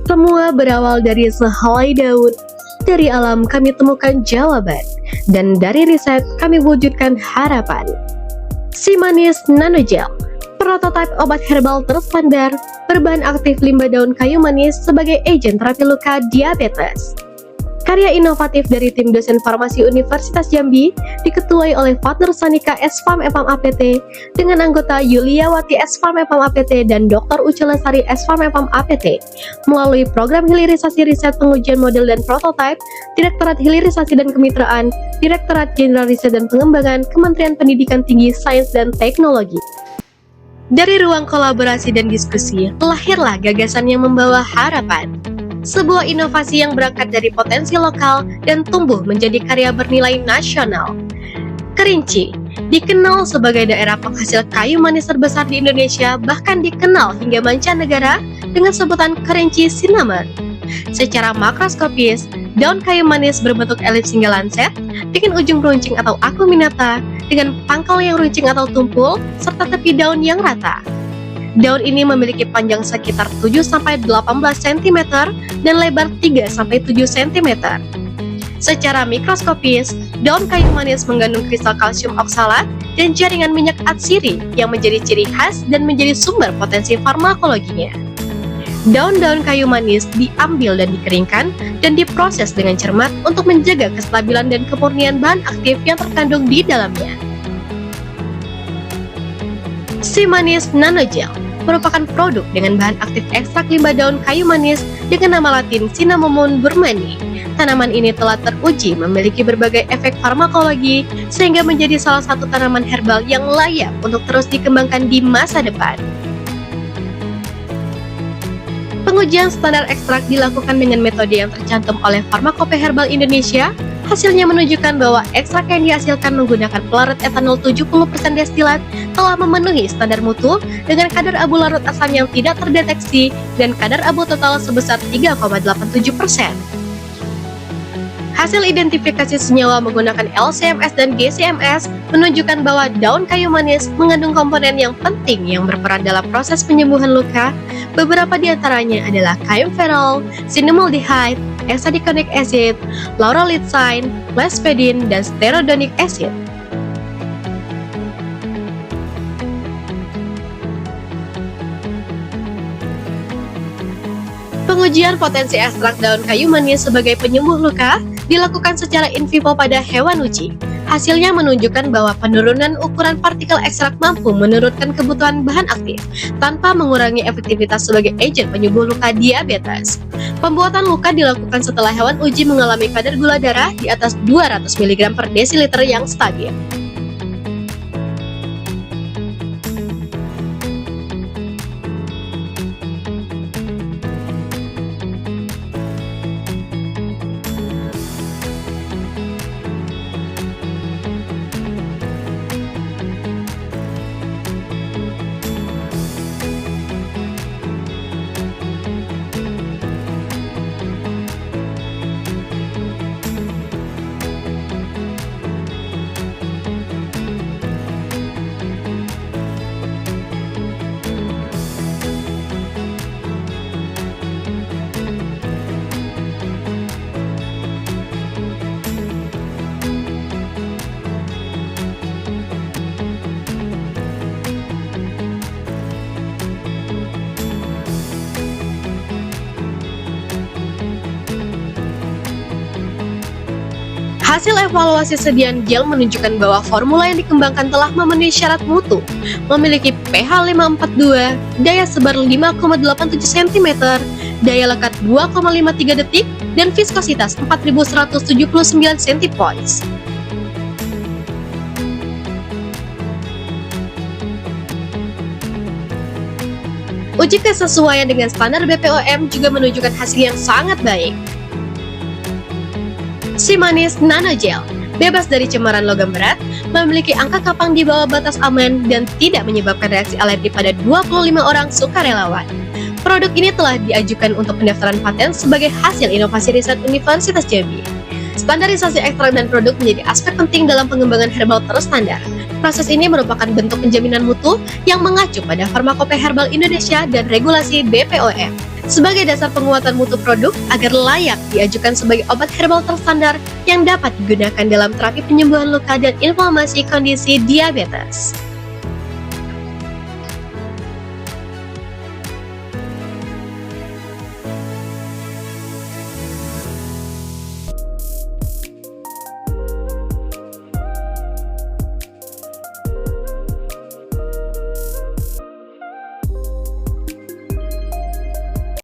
Semua berawal dari sehelai daun. Dari alam kami temukan jawaban, dan dari riset kami wujudkan harapan. Si Manis Nanogel, prototipe obat herbal terstandar berbahan aktif limbah daun kayu manis sebagai agen terapi luka diabetes. Karya inovatif dari tim dosen farmasi Universitas Jambi diketuai oleh partner Sanika S-Farm EPAM APT dengan anggota Yuliawati S-Farm EPAM APT dan Dr. Uce Lestari S-Farm EPAM APT melalui program hilirisasi riset pengujian model dan prototipe Direktorat Hilirisasi dan Kemitraan Direktorat Jenderal Riset dan Pengembangan Kementerian Pendidikan Tinggi, Sains dan Teknologi. Dari ruang kolaborasi dan diskusi, lahirlah gagasan yang membawa harapan. Sebuah inovasi yang berangkat dari potensi lokal dan tumbuh menjadi karya bernilai nasional. Kerinci dikenal sebagai daerah penghasil kayu manis terbesar di Indonesia, bahkan dikenal hingga mancanegara dengan sebutan kerinci cinnamon. Secara makroskopis, daun kayu manis berbentuk elips hingga lanset, dengan ujung runcing atau acuminata, dengan pangkal yang runcing atau tumpul, serta tepi daun yang rata. Daun ini memiliki panjang sekitar 7-18 cm dan lebar 3-7 cm. Secara mikroskopis, daun kayu manis mengandung kristal kalsium oksalat dan jaringan minyak atsiri yang menjadi ciri khas dan menjadi sumber potensi farmakologinya. Daun-daun kayu manis diambil dan dikeringkan dan diproses dengan cermat untuk menjaga kestabilan dan kemurnian bahan aktif yang terkandung di dalamnya. Si Manis Nanogel merupakan produk dengan bahan aktif ekstrak limbah daun kayu manis dengan nama latin Cinnamomum burmani. Tanaman ini telah teruji memiliki berbagai efek farmakologi sehingga menjadi salah satu tanaman herbal yang layak untuk terus dikembangkan di masa depan. Pengujian standar ekstrak dilakukan dengan metode yang tercantum oleh Farmakope Herbal Indonesia. Hasilnya menunjukkan bahwa ekstrak yang dihasilkan menggunakan pelarut etanol 70% destilat telah memenuhi standar mutu dengan kadar abu larut asam yang tidak terdeteksi dan kadar abu total sebesar 3,87%. Hasil identifikasi senyawa menggunakan LCMS dan GCMS menunjukkan bahwa daun kayu manis mengandung komponen yang penting yang berperan dalam proses penyembuhan luka. Beberapa di antaranya adalah kaempferol, cinnamoldehyde, hexadeconic acid, laurylithin, lesvedin, dan stearodonic acid. Pengujian potensi ekstrak daun kayu manis sebagai penyembuh luka dilakukan secara in vivo pada hewan uji. Hasilnya menunjukkan bahwa penurunan ukuran partikel ekstrak mampu menurunkan kebutuhan bahan aktif tanpa mengurangi efektivitas sebagai agen penyembuh luka diabetes. Pembuatan luka dilakukan setelah hewan uji mengalami kadar gula darah di atas 200 mg per desiliter yang stabil. Hasil evaluasi sediaan gel menunjukkan bahwa formula yang dikembangkan telah memenuhi syarat mutu, memiliki pH 542, daya sebar 5,87 cm, daya lekat 2,53 detik, dan viskositas 4179 centipoints. Uji kesesuaian dengan standar BPOM juga menunjukkan hasil yang sangat baik. Si Manis Nanogel bebas dari cemaran logam berat, memiliki angka kapang di bawah batas aman, dan tidak menyebabkan reaksi alergi pada 25 orang sukarelawan. Produk ini telah diajukan untuk pendaftaran paten sebagai hasil inovasi riset Universitas Jambi. Standarisasi ekstrak dan produk menjadi aspek penting dalam pengembangan herbal terstandar. Proses ini merupakan bentuk penjaminan mutu yang mengacu pada Farmakope Herbal Indonesia dan regulasi BPOM. sebagai dasar penguatan mutu produk agar layak diajukan sebagai obat herbal terstandar yang dapat digunakan dalam terapi penyembuhan luka dan inflamasi kondisi diabetes.